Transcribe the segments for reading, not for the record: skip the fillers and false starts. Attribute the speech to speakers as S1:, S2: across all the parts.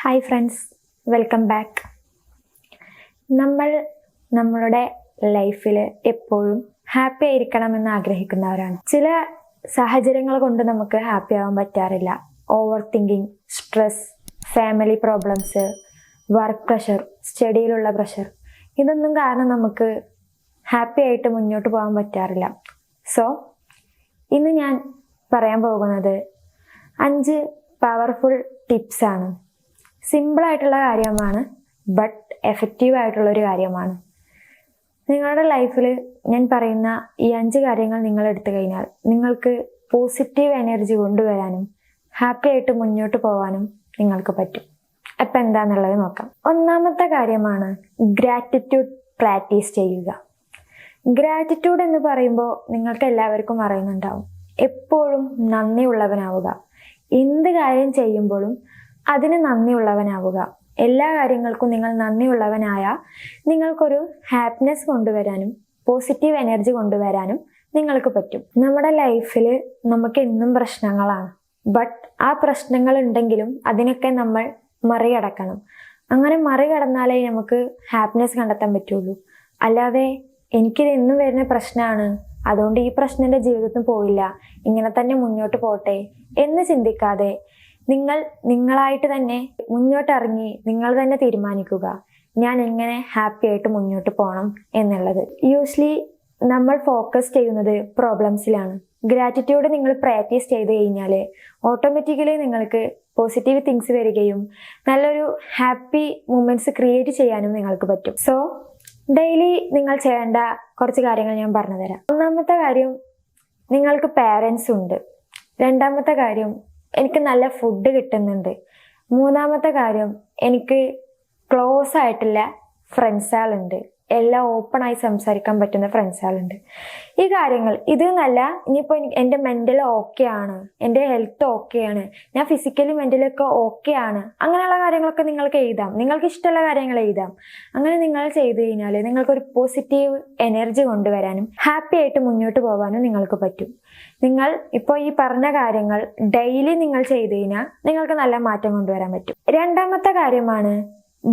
S1: Hi friends, welcome back. നമ്മളുടെ ലൈഫിൽ എപ്പോഴും ഹാപ്പി ആയിരിക്കണമെന്ന് ആഗ്രഹിക്കുന്നവരാണ്. ചില സാഹചര്യങ്ങൾ കൊണ്ട് നമുക്ക് ഹാപ്പി ആവാൻ പറ്റാറില്ല. Over thinking, stress, family problems, work pressure, സ്റ്റഡിയിലുള്ള പ്രഷർ, ഇതൊന്നും കാരണം നമുക്ക് ഹാപ്പി ആയിട്ട് മുന്നോട്ട് പോകാൻ പറ്റാറില്ല. സോ ഇന്ന് ഞാൻ പറയാൻ പോകുന്നത് 5 പവർഫുൾ ടിപ്സാണ്. സിമ്പിളായിട്ടുള്ള കാര്യമാണ്, ബട്ട് എഫക്റ്റീവ് ആയിട്ടുള്ളൊരു കാര്യമാണ്. നിങ്ങളുടെ ലൈഫിൽ ഞാൻ പറയുന്ന ഈ 5 കാര്യങ്ങൾ നിങ്ങൾ എടുത്തു കഴിഞ്ഞാൽ നിങ്ങൾക്ക് പോസിറ്റീവ് എനർജി കൊണ്ടുവരാനും ഹാപ്പി ആയിട്ട് മുന്നോട്ട് പോകാനും നിങ്ങൾക്ക് പറ്റും. അപ്പം എന്താണെന്നുള്ളത് നോക്കാം. ഒന്നാമത്തെ കാര്യമാണ് ഗ്രാറ്റിറ്റ്യൂഡ് പ്രാക്ടീസ് ചെയ്യുക. ഗ്രാറ്റിറ്റ്യൂഡ് എന്ന് പറയുമ്പോൾ നിങ്ങൾക്ക് എല്ലാവർക്കും അറിയുന്നുണ്ടാവും. എപ്പോഴും നന്ദിയുള്ളവനാവുക. എന്ത് കാര്യം ചെയ്യുമ്പോഴും അതിന് നന്ദിയുള്ളവനാവുക. എല്ലാ കാര്യങ്ങൾക്കും നിങ്ങൾ നന്ദിയുള്ളവനായാൽ നിങ്ങൾക്കൊരു ഹാപ്പിനെസ് കൊണ്ടുവരാനും പോസിറ്റീവ് എനർജി കൊണ്ടുവരാനും നിങ്ങൾക്ക് പറ്റും. നമ്മുടെ ലൈഫിൽ നമുക്ക് എന്നും പ്രശ്നങ്ങളാണ്. ബട്ട് ആ പ്രശ്നങ്ങൾ ഉണ്ടെങ്കിലും അതിനൊക്കെ നമ്മൾ മറികടക്കണം. അങ്ങനെ മറികടന്നാലേ നമുക്ക് ഹാപ്പിനെസ് കണ്ടെത്താൻ പറ്റുള്ളൂ. അല്ലാതെ എനിക്കിത് എന്നും വരുന്ന പ്രശ്നമാണ്, അതുകൊണ്ട് ഈ പ്രശ്നം എൻ്റെ ജീവിതത്തിൽ പോയില്ല, ഇങ്ങനെ തന്നെ മുന്നോട്ട് പോട്ടെ എന്ന് ചിന്തിക്കാതെ നിങ്ങളായിട്ട് തന്നെ മുന്നോട്ടിറങ്ങി നിങ്ങൾ തന്നെ തീരുമാനിക്കുക, ഞാൻ എങ്ങനെ ഹാപ്പി ആയിട്ട് മുന്നോട്ട് പോകണം എന്നുള്ളത്. യൂഷ്വലി നമ്മൾ ഫോക്കസ് ചെയ്യുന്നത് പ്രോബ്ലംസിലാണ്. ഗ്രാറ്റിറ്റ്യൂഡ് നിങ്ങൾ പ്രാക്ടീസ് ചെയ്ത് കഴിഞ്ഞാൽ ഓട്ടോമാറ്റിക്കലി നിങ്ങൾക്ക് പോസിറ്റീവ് തിങ്സ് വരികയും നല്ലൊരു ഹാപ്പി മൂമെന്റ്സ് ക്രിയേറ്റ് ചെയ്യാനും നിങ്ങൾക്ക് പറ്റും. സോ ഡെയിലി നിങ്ങൾ ചെയ്യേണ്ട കുറച്ച് കാര്യങ്ങൾ ഞാൻ പറഞ്ഞു തരാം. ഒന്നാമത്തെ കാര്യം, നിങ്ങൾക്ക് പാരൻസ് ഉണ്ട്. രണ്ടാമത്തെ കാര്യം, എനിക്ക് നല്ല ഫുഡ് കിട്ടുന്നുണ്ട്. മൂന്നാമത്തെ കാര്യം, എനിക്ക് ക്ലോസ് ആയിട്ടുള്ള ഫ്രണ്ട്സുകളുണ്ട്. എല്ലാം ഓപ്പണായി സംസാരിക്കാൻ പറ്റുന്ന ഫ്രണ്ട്സുകളുണ്ട്. ഈ കാര്യങ്ങൾ ഇതെന്നല്ല, ഇനിയിപ്പോൾ എൻ്റെ മെൻ്റൽ ഓക്കെ ആണ്, എൻ്റെ ഹെൽത്ത് ഓക്കെ ആണ്, ഞാൻ ഫിസിക്കലി മെൻ്റലൊക്കെ ഓക്കെ ആണ്, അങ്ങനെയുള്ള കാര്യങ്ങളൊക്കെ നിങ്ങൾക്ക് എഴുതാം. നിങ്ങൾക്ക് ഇഷ്ടമുള്ള കാര്യങ്ങൾ എഴുതാം. അങ്ങനെ നിങ്ങൾ ചെയ്ത് കഴിഞ്ഞാൽ നിങ്ങൾക്കൊരു പോസിറ്റീവ് എനർജി കൊണ്ടുവരാനും ഹാപ്പി ആയിട്ട് മുന്നോട്ട് പോകാനും നിങ്ങൾക്ക് പറ്റും. നിങ്ങൾ ഇപ്പോൾ ഈ പറഞ്ഞ കാര്യങ്ങൾ ഡെയിലി നിങ്ങൾ ചെയ്ത് കഴിഞ്ഞാൽ നിങ്ങൾക്ക് നല്ല മാറ്റം കൊണ്ടുവരാൻ പറ്റും. രണ്ടാമത്തെ കാര്യമാണ്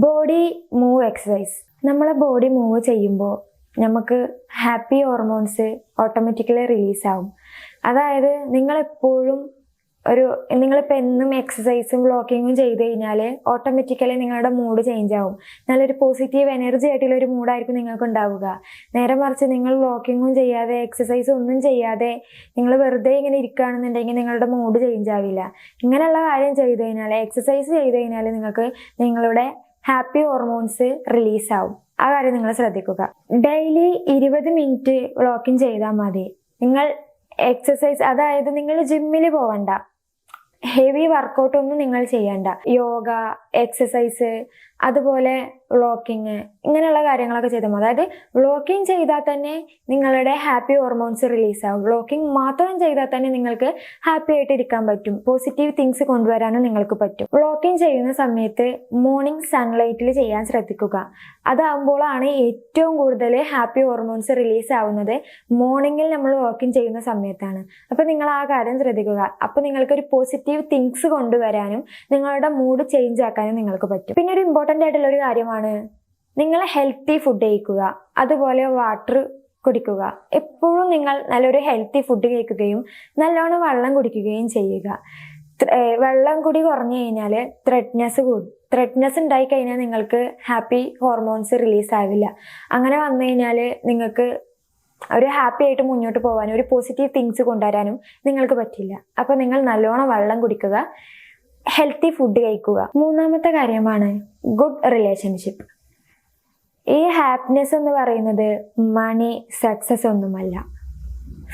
S1: ബോഡി മൂവ് എക്സസൈസ്. നമ്മളെ ബോഡി മൂവ് ചെയ്യുമ്പോൾ നമുക്ക് ഹാപ്പി ഹോർമോൺസ് ഓട്ടോമാറ്റിക്കലി റിലീസാവും. അതായത് നിങ്ങളിപ്പോൾ എന്നും എക്സസൈസും വാക്കിങ്ങും ചെയ്ത് കഴിഞ്ഞാൽ ഓട്ടോമാറ്റിക്കലി നിങ്ങളുടെ മൂഡ് ചേഞ്ച് ആവും. നല്ലൊരു പോസിറ്റീവ് എനർജി ആയിട്ടുള്ള ഒരു മൂഡായിരിക്കും നിങ്ങൾക്ക് ഉണ്ടാവുക. നേരെ മറിച്ച് നിങ്ങൾ വാക്കിങ്ങും ചെയ്യാതെ എക്സസൈസും ഒന്നും ചെയ്യാതെ നിങ്ങൾ വെറുതെ ഇങ്ങനെ ഇരിക്കുകയാണെന്നുണ്ടെങ്കിൽ നിങ്ങളുടെ മൂഡ് ചേഞ്ച് ആവില്ല. ഇങ്ങനെയുള്ള കാര്യം ചെയ്ത് കഴിഞ്ഞാൽ, എക്സസൈസ് ചെയ്ത് കഴിഞ്ഞാൽ നിങ്ങൾക്ക് നിങ്ങളുടെ ഹാപ്പി ഹോർമോൺസ് റിലീസാവും. ആ കാര്യം നിങ്ങൾ ശ്രദ്ധിക്കുക. ഡെയിലി 20 മിനിറ്റ് വാക്കിംഗ് ചെയ്താൽ മതി. നിങ്ങൾ എക്സസൈസ്, അതായത് നിങ്ങൾ ജിമ്മിൽ പോകണ്ട, ഹെവി വർക്കൗട്ട് ഒന്നും നിങ്ങൾ ചെയ്യണ്ട. യോഗ, എക്സസൈസ്, അതുപോലെ വാക്കിങ്, ഇങ്ങനെയുള്ള കാര്യങ്ങളൊക്കെ ചെയ്താൽ മതി. അതായത് വാക്കിംഗ് ചെയ്താൽ തന്നെ നിങ്ങളുടെ ഹാപ്പി ഹോർമോൺസ് റിലീസാവും. വാക്കിംഗ് മാത്രം ചെയ്താൽ തന്നെ നിങ്ങൾക്ക് ഹാപ്പി ആയിട്ട് ഇരിക്കാൻ പറ്റും. പോസിറ്റീവ് തിങ്സ് കൊണ്ടുവരാനും നിങ്ങൾക്ക് പറ്റും. വാക്കിംഗ് ചെയ്യുന്ന സമയത്ത് മോർണിംഗ് സൺലൈറ്റിൽ ചെയ്യാൻ ശ്രദ്ധിക്കുക. അതാകുമ്പോഴാണ് ഏറ്റവും കൂടുതൽ ഹാപ്പി ഹോർമോൺസ് റിലീസ് ആവുന്നത്. മോർണിംഗിൽ നമ്മൾ വാക്കിംഗ് ചെയ്യുന്ന സമയത്താണ്. അപ്പം നിങ്ങൾ ആ കാര്യം ശ്രദ്ധിക്കുക. അപ്പം നിങ്ങൾക്കൊരു പോസിറ്റീവ് തിങ്സ് കൊണ്ടുവരാനും നിങ്ങളുടെ മൂഡ് ചേഞ്ച് ആക്കാനും നിങ്ങൾക്ക് പറ്റും. പിന്നെ ഒരു ഇമ്പോർട്ടൻ്റ് ആയിട്ടുള്ള ഒരു കാര്യമാണ് നിങ്ങൾ ഹെൽത്തി ഫുഡ് കഴിക്കുക, അതുപോലെ വാട്ടർ കുടിക്കുക. എപ്പോഴും നിങ്ങൾ നല്ലൊരു ഹെൽത്തി ഫുഡ് കഴിക്കുകയും നല്ലോണം വെള്ളം കുടിക്കുകയും ചെയ്യുക. വെള്ളം കൂടി കുറഞ്ഞു കഴിഞ്ഞാൽ ത്രെഡ്നെസ് ഉണ്ടായി കഴിഞ്ഞാൽ നിങ്ങൾക്ക് ഹാപ്പി ഹോർമോൺസ് റിലീസ് ആവില്ല. അങ്ങനെ വന്നു കഴിഞ്ഞാൽ നിങ്ങൾക്ക് ഒരു ഹാപ്പി ആയിട്ട് മുന്നോട്ട് പോകാനും ഒരു പോസിറ്റീവ് തിങ്സ് കൊണ്ടുവരാനും നിങ്ങൾക്ക് പറ്റില്ല. അപ്പം നിങ്ങൾ നല്ലോണം വെള്ളം കുടിക്കുക, ഹെൽത്തി ഫുഡ് കഴിക്കുക. മൂന്നാമത്തെ കാര്യമാണ് ഗുഡ് റിലേഷൻഷിപ്പ്. ഈ ഹാപ്പിനെസ് എന്ന് പറയുന്നത് മണി, സക്സസ് ഒന്നുമല്ല.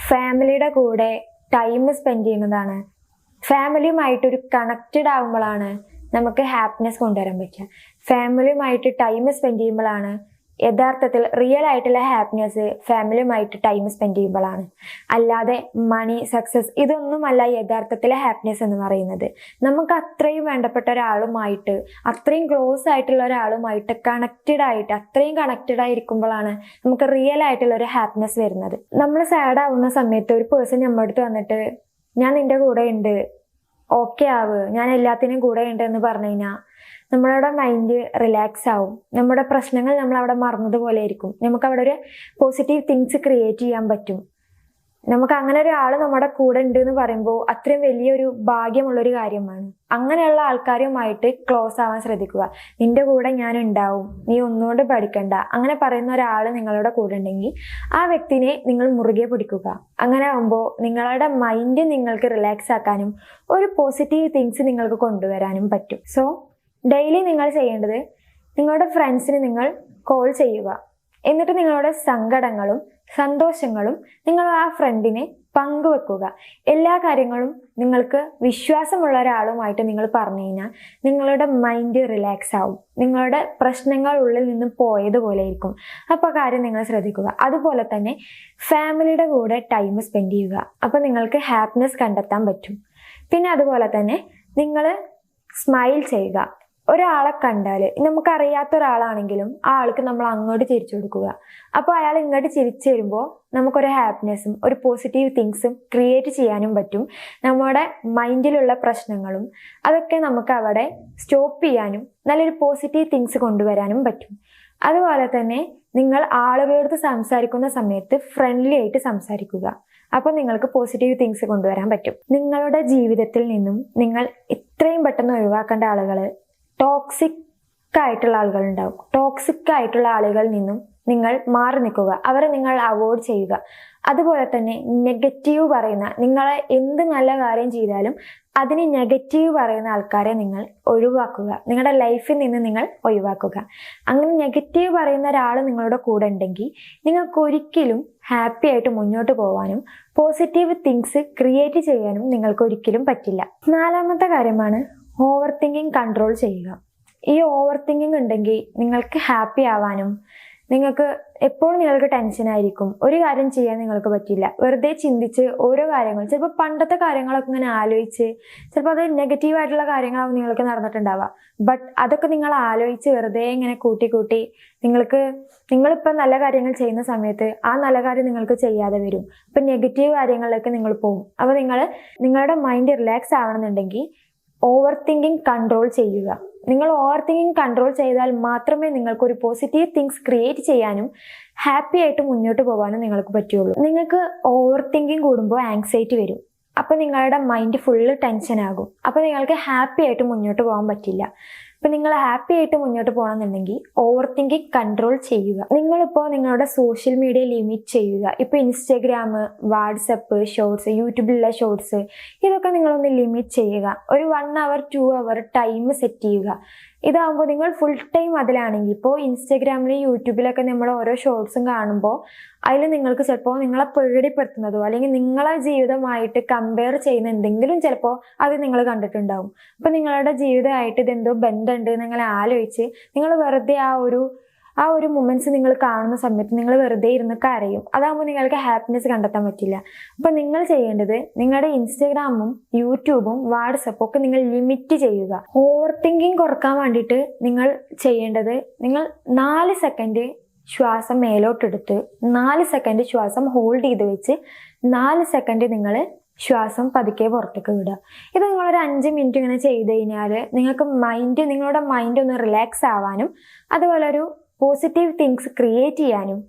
S1: ഫാമിലിയുടെ കൂടെ ടൈം സ്പെൻഡ് ചെയ്യുന്നതാണ്. ഫാമിലിയുമായിട്ടൊരു കണക്റ്റഡ് ആകുമ്പോഴാണ് നമുക്ക് ഹാപ്പിനെസ് കൊണ്ടുവരാൻ പറ്റുക. ഫാമിലിയുമായിട്ട് ടൈം സ്പെൻഡ് ചെയ്യുമ്പോഴാണ് യഥാർത്ഥത്തിൽ റിയൽ ആയിട്ടുള്ള ഹാപ്പിനെസ് ഫാമിലിയുമായിട്ട് ടൈം സ്പെൻഡ് ചെയ്യുമ്പോഴാണ്. അല്ലാതെ മണി, സക്സസ് ഇതൊന്നുമല്ല യഥാർത്ഥത്തിലെ ഹാപ്പിനെസ് എന്ന് പറയുന്നത്. നമുക്ക് അത്രയും വേണ്ടപ്പെട്ട ഒരാളുമായിട്ട്, അത്രയും ക്ലോസ് ആയിട്ടുള്ള ഒരാളുമായിട്ട് അത്രയും കണക്റ്റഡ് ആയിരിക്കുമ്പോഴാണ് നമുക്ക് റിയൽ ആയിട്ടുള്ള ഒരു ഹാപ്പിനെസ് വരുന്നത്. നമ്മൾ സാഡ് ആവുന്ന സമയത്ത് ഒരു പേഴ്സൺ നമ്മുടെ അടുത്ത് വന്നിട്ട് ഞാൻ നിന്റെ കൂടെ ഉണ്ട്, ഓക്കെ ആവ്, ഞാൻ എല്ലാത്തിനും കൂടെ ഉണ്ട് എന്ന് പറഞ്ഞു കഴിഞ്ഞാൽ നമ്മളുടെ മൈൻഡ് റിലാക്സ് ആവും. നമ്മുടെ പ്രശ്നങ്ങൾ നമ്മൾ അവിടെ മറന്നതുപോലെ ആയിരിക്കും. നമുക്ക് അവിടെ ഒരു പോസിറ്റീവ് തിങ്സ് ക്രിയേറ്റ് ചെയ്യാൻ പറ്റും. നമുക്ക് അങ്ങനെ ഒരാൾ നമ്മുടെ കൂടെ ഉണ്ട് എന്ന് പറയുമ്പോൾ അത്രയും വലിയൊരു ഭാഗ്യമുള്ളൊരു കാര്യമാണ്. അങ്ങനെയുള്ള ആൾക്കാരുമായിട്ട് ക്ലോസ് ആവാൻ ശ്രദ്ധിക്കുക. നിന്റെ കൂടെ ഞാൻ ഉണ്ടാവും, നീ ഒന്നുകൊണ്ട് പഠിക്കണ്ട, അങ്ങനെ പറയുന്ന ഒരാൾ നിങ്ങളുടെ കൂടെ ഉണ്ടെങ്കിൽ ആ വ്യക്തിനെ നിങ്ങൾ മുറുകെ പിടിക്കുക. അങ്ങനെ ആകുമ്പോൾ നിങ്ങളുടെ മൈൻഡ് നിങ്ങൾക്ക് റിലാക്സ് ആക്കാനും ഒരു പോസിറ്റീവ് തിങ്സ് നിങ്ങൾക്ക് കൊണ്ടുവരാനും പറ്റും. സോ ഡെയിലി നിങ്ങൾ ചെയ്യേണ്ടത്, നിങ്ങളുടെ ഫ്രണ്ട്സിന് നിങ്ങൾ കോൾ ചെയ്യുക. എന്നിട്ട് നിങ്ങളുടെ സങ്കടങ്ങളും സന്തോഷങ്ങളും നിങ്ങൾ ആ ഫ്രണ്ടിനെ പങ്കുവെക്കുക. എല്ലാ കാര്യങ്ങളും നിങ്ങൾക്ക് വിശ്വാസമുള്ള ഒരാളുമായിട്ട് നിങ്ങൾ പറഞ്ഞു കഴിഞ്ഞാൽ നിങ്ങളുടെ മൈൻഡ് റിലാക്സ് ആവും. നിങ്ങളുടെ പ്രശ്നങ്ങൾ ഉള്ളിൽ നിന്ന് പോയതുപോലെ ആയിരിക്കും. അപ്പോൾ കാര്യം നിങ്ങൾ ശ്രദ്ധിക്കുക. അതുപോലെ തന്നെ ഫാമിലിയുടെ കൂടെ ടൈം സ്പെൻഡ് ചെയ്യുക. അപ്പോൾ നിങ്ങൾക്ക് ഹാപ്പിനെസ് കണ്ടെത്താൻ പറ്റും. പിന്നെ അതുപോലെ തന്നെ നിങ്ങൾ സ്മൈൽ ചെയ്യുക. ഒരാളെ കണ്ടാൽ, നമുക്കറിയാത്ത ഒരാളാണെങ്കിലും ആ ആൾക്ക് നമ്മൾ അങ്ങോട്ട് ചിരിച്ചു കൊടുക്കുക. അപ്പോൾ അയാൾ ഇങ്ങോട്ട് ചിരിച്ചു വരുമ്പോൾ നമുക്കൊരു ഹാപ്പിനെസ്സും ഒരു പോസിറ്റീവ് തിങ്സും ക്രിയേറ്റ് ചെയ്യാനും പറ്റും. നമ്മുടെ മൈൻഡിലുള്ള പ്രശ്നങ്ങളും അതൊക്കെ നമുക്ക് അവിടെ സ്റ്റോപ്പ് ചെയ്യാനും നല്ലൊരു പോസിറ്റീവ് തിങ്സ് കൊണ്ടുവരാനും പറ്റും. അതുപോലെ തന്നെ നിങ്ങൾ ആളുകളോട് സംസാരിക്കുന്ന സമയത്ത് ഫ്രണ്ട്ലി ആയിട്ട് സംസാരിക്കുക. അപ്പോൾ നിങ്ങൾക്ക് പോസിറ്റീവ് തിങ്സ് കൊണ്ടുവരാൻ പറ്റും. നിങ്ങളുടെ ജീവിതത്തിൽ നിന്നും നിങ്ങൾ ഇത്രയും പെട്ടെന്ന് ഒഴിവാക്കേണ്ട ആളുകൾ ടോക്സിക് ആയിട്ടുള്ള ആളുകൾ ഉണ്ടാവും. ടോക്സിക് ആയിട്ടുള്ള ആളുകളിൽ നിന്നും നിങ്ങൾ മാറി നിൽക്കുക. അവരെ നിങ്ങൾ അവോയ്ഡ് ചെയ്യുക. അതുപോലെ തന്നെ നെഗറ്റീവ് പറയുന്ന, നിങ്ങളെ എന്ത് നല്ല കാര്യം ചെയ്താലും അതിന് നെഗറ്റീവ് പറയുന്ന ആൾക്കാരെ നിങ്ങൾ ഒഴിവാക്കുക. നിങ്ങളുടെ ലൈഫിൽ നിന്ന് നിങ്ങൾ ഒഴിവാക്കുക. അങ്ങനെ നെഗറ്റീവ് പറയുന്ന ഒരാൾ നിങ്ങളുടെ കൂടെ ഉണ്ടെങ്കിൽ നിങ്ങൾക്ക് ഒരിക്കലും ഹാപ്പി ആയിട്ട് മുന്നോട്ട് പോകാനും പോസിറ്റീവ് തിങ്സ് ക്രിയേറ്റ് ചെയ്യാനും നിങ്ങൾക്ക് ഒരിക്കലും പറ്റില്ല. 4ാമത്തെ കാര്യമാണ് ഓവർ തിങ്കിങ് കൺട്രോൾ ചെയ്യുക. ഈ ഓവർ തിങ്കിങ് ഉണ്ടെങ്കിൽ നിങ്ങൾക്ക് ഹാപ്പി ആവാനും, നിങ്ങൾക്ക് എപ്പോഴും നിങ്ങൾക്ക് ടെൻഷനായിരിക്കും. ഒരു കാര്യം ചെയ്യാൻ നിങ്ങൾക്ക് പറ്റില്ല. വെറുതെ ചിന്തിച്ച് ഓരോ കാര്യങ്ങൾ, ചിലപ്പോൾ പണ്ടത്തെ കാര്യങ്ങളൊക്കെ ഇങ്ങനെ ആലോചിച്ച്, ചിലപ്പോൾ അത് നെഗറ്റീവായിട്ടുള്ള കാര്യങ്ങളാവും നിങ്ങൾക്ക് നടന്നിട്ടുണ്ടാവുക. ബട്ട് അതൊക്കെ നിങ്ങൾ ആലോചിച്ച് വെറുതെ ഇങ്ങനെ കൂട്ടി നിങ്ങളിപ്പോൾ നല്ല കാര്യങ്ങൾ ചെയ്യുന്ന സമയത്ത് ആ നല്ല കാര്യം നിങ്ങൾക്ക് ചെയ്യാതെ വരും. അപ്പം നെഗറ്റീവ് കാര്യങ്ങളിലേക്ക് നിങ്ങൾ പോകും. അപ്പോൾ നിങ്ങളുടെ മൈൻഡ് റിലാക്സ് ആവണമെന്നുണ്ടെങ്കിൽ ഓവർ തിങ്കിങ് കൺട്രോൾ ചെയ്യുക. നിങ്ങൾ ഓവർ തിങ്കിങ് കൺട്രോൾ ചെയ്താൽ മാത്രമേ നിങ്ങൾക്കൊരു പോസിറ്റീവ് തിങ്സ് ക്രിയേറ്റ് ചെയ്യാനും ഹാപ്പി ആയിട്ട് മുന്നോട്ട് പോകാനും നിങ്ങൾക്ക് പറ്റുള്ളൂ. നിങ്ങൾക്ക് ഓവർ തിങ്കിങ് കൂടുമ്പോൾ ആങ്സൈറ്റി വരും. അപ്പോൾ നിങ്ങളുടെ മൈൻഡ് ഫുള്ള് ടെൻഷൻ ആകും. അപ്പോൾ നിങ്ങൾക്ക് ഹാപ്പി ആയിട്ട് മുന്നോട്ട് പോകാൻ പറ്റില്ല. അപ്പം നിങ്ങൾ ഹാപ്പി ആയിട്ട് മുന്നോട്ട് പോകണമെന്നുണ്ടെങ്കിൽ ഓവർ തിങ്കിങ് കൺട്രോൾ ചെയ്യുക. നിങ്ങളിപ്പോൾ നിങ്ങളുടെ സോഷ്യൽ മീഡിയ ലിമിറ്റ് ചെയ്യുക. ഇപ്പോൾ ഇൻസ്റ്റഗ്രാം, വാട്സപ്പ്, ഷോർട്സ്, യൂട്യൂബിലുള്ള ഷോർട്സ്, ഇതൊക്കെ നിങ്ങളൊന്ന് ലിമിറ്റ് ചെയ്യുക. ഒരു 1 hour 2 hour ടൈം സെറ്റ് ചെയ്യുക. ഇതാകുമ്പോൾ നിങ്ങൾ ഫുൾ ടൈം അതിലാണെങ്കിൽ, ഇപ്പോൾ ഇൻസ്റ്റഗ്രാമിലും യൂട്യൂബിലൊക്കെ നമ്മൾ ഓരോ ഷോർട്സും കാണുമ്പോൾ അതിൽ നിങ്ങൾക്ക് ചിലപ്പോൾ നിങ്ങളെ പേടിപ്പെടുത്തുന്നതോ അല്ലെങ്കിൽ നിങ്ങളെ ജീവിതമായിട്ട് കമ്പയർ ചെയ്യുന്ന എന്തെങ്കിലും ചിലപ്പോൾ അത് നിങ്ങൾ കണ്ടിട്ടുണ്ടാവും. അപ്പോൾ നിങ്ങളുടെ ജീവിതമായിട്ട് ഇതെന്തോ ബന്ധമുണ്ട് നിങ്ങൾ ആലോചിച്ച് നിങ്ങൾ വെറുതെ ആ ഒരു മൊമെന്റ്സ് നിങ്ങൾ കാണുന്ന സമയത്ത് നിങ്ങൾ വെറുതെ ഇരുന്ന് കരയും. അതാകുമ്പോൾ നിങ്ങൾക്ക് ഹാപ്പിനെസ് കണ്ടെത്താൻ പറ്റില്ല. അപ്പം നിങ്ങൾ ചെയ്യേണ്ടത്, നിങ്ങളുടെ ഇൻസ്റ്റഗ്രാമും യൂട്യൂബും വാട്സപ്പും ഒക്കെ നിങ്ങൾ ലിമിറ്റ് ചെയ്യുക. ഓവർ തിങ്കിങ് കുറക്കാൻ വേണ്ടിയിട്ട് നിങ്ങൾ ചെയ്യേണ്ടത്, നിങ്ങൾ 4 സെക്കൻഡ് ശ്വാസം മേലോട്ടെടുത്ത് 4 സെക്കൻഡ് ശ്വാസം ഹോൾഡ് ചെയ്ത് വെച്ച് 4 സെക്കൻഡ് നിങ്ങൾ ശ്വാസം പതുക്കെ പുറത്തേക്ക് വിടുക. ഇത് നിങ്ങളൊരു 5 മിനിറ്റ് ഇങ്ങനെ ചെയ്ത് കഴിഞ്ഞാൽ നിങ്ങൾക്ക് നിങ്ങളുടെ മൈൻഡ് ഒന്ന് റിലാക്സ് ആവാനും അതുപോലെ ഒരു പോസിറ്റീവ് തിങ്സ് ക്രിയേറ്റ് ചെയ്യാനും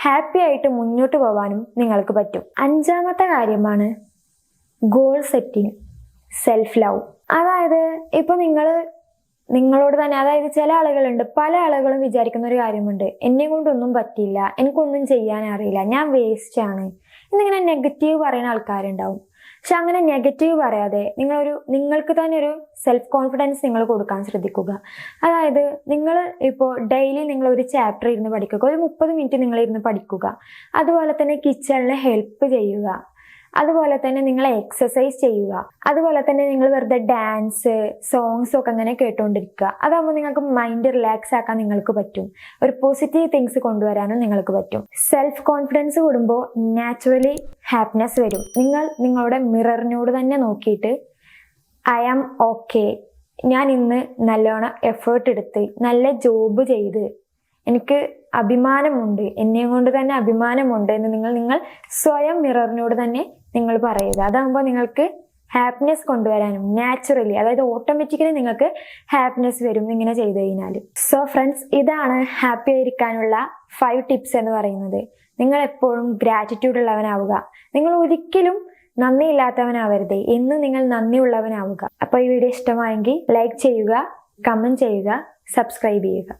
S1: ഹാപ്പി ആയിട്ട് മുന്നോട്ട് പോകാനും നിങ്ങൾക്ക് പറ്റും. 5ാമത്തെ കാര്യമാണ് ഗോൾ സെറ്റിംഗ്, സെൽഫ് ലവ്. അതായത് ഇപ്പോൾ നിങ്ങളോട് തന്നെ, അതായത് ചില ആളുകളുണ്ട്, പല ആളുകളും വിചാരിക്കുന്ന ഒരു കാര്യമുണ്ട്, എന്നെ കൊണ്ടൊന്നും പറ്റില്ല, എനിക്കൊന്നും ചെയ്യാൻ അറിയില്ല, ഞാൻ വേസ്റ്റ് ആണ് എന്നിങ്ങനെ നെഗറ്റീവ് പറയുന്ന ആൾക്കാരുണ്ടാവും. പക്ഷെ അങ്ങനെ നെഗറ്റീവ് പറയാതെ നിങ്ങൾക്ക് തന്നെ ഒരു സെൽഫ് കോൺഫിഡൻസ് നിങ്ങൾ കൊടുക്കാൻ ശ്രദ്ധിക്കുക. അതായത് നിങ്ങൾ ഇപ്പോൾ ഡെയിലി നിങ്ങൾ ഒരു ചാപ്റ്റർ ഇരുന്ന് പഠിക്കുക, ഒരു 30 മിനിറ്റ് നിങ്ങൾ ഇരുന്ന് പഠിക്കുക. അതുപോലെ തന്നെ കിച്ചണിൽ ഹെൽപ്പ് ചെയ്യുക. അതുപോലെ തന്നെ നിങ്ങൾ എക്സസൈസ് ചെയ്യുക. അതുപോലെ തന്നെ നിങ്ങൾ വെറുതെ ഡാൻസ്, സോങ്സ് ഒക്കെ അങ്ങനെ കേട്ടുകൊണ്ടിരിക്കുക. അതാകുമ്പോൾ നിങ്ങൾക്ക് മൈൻഡ് റിലാക്സ് ആക്കാൻ നിങ്ങൾക്ക് പറ്റും. ഒരു പോസിറ്റീവ് തിങ്സ് കൊണ്ടുവരാനും നിങ്ങൾക്ക് പറ്റും. സെൽഫ് കോൺഫിഡൻസ് കൂടുമ്പോൾ നാച്ചുറലി ഹാപ്പിനെസ് വരും. നിങ്ങളുടെ മിററിനോട് തന്നെ നോക്കിയിട്ട് ഐ ആം ഓക്കെ, ഞാൻ ഇന്ന് നല്ലോണം എഫേർട്ട് എടുത്ത് നല്ല ജോബ് ചെയ്ത് എനിക്ക് അഭിമാനമുണ്ട്, എന്നെ കൊണ്ട് തന്നെ അഭിമാനമുണ്ട് എന്ന് നിങ്ങൾ സ്വയം മിററിനോട് തന്നെ നിങ്ങൾ പറയുക. അതാകുമ്പോൾ നിങ്ങൾക്ക് ഹാപ്പിനെസ് കൊണ്ടുവരാനും നാച്ചുറലി, അതായത് ഓട്ടോമാറ്റിക്കലി നിങ്ങൾക്ക് ഹാപ്പിനെസ് വരും ഇങ്ങനെ ചെയ്തു കഴിഞ്ഞാൽ. സോ ഫ്രണ്ട്സ്, ഇതാണ് ഹാപ്പി ആയിരിക്കാനുള്ള 5 ടിപ്സ് എന്ന് പറയുന്നത്. നിങ്ങൾ എപ്പോഴും ഗ്രാറ്റിറ്റ്യൂഡ് ഉള്ളവനാവുക. നിങ്ങൾ ഒരിക്കലും നന്ദി ഇല്ലാത്തവനാവരുത്. എന്നും നിങ്ങൾ നന്ദിയുള്ളവനാവുക. അപ്പോൾ ഈ വീഡിയോ ഇഷ്ടമായെങ്കിൽ ലൈക്ക് ചെയ്യുക, കമന്റ് ചെയ്യുക, സബ്സ്ക്രൈബ് ചെയ്യുക.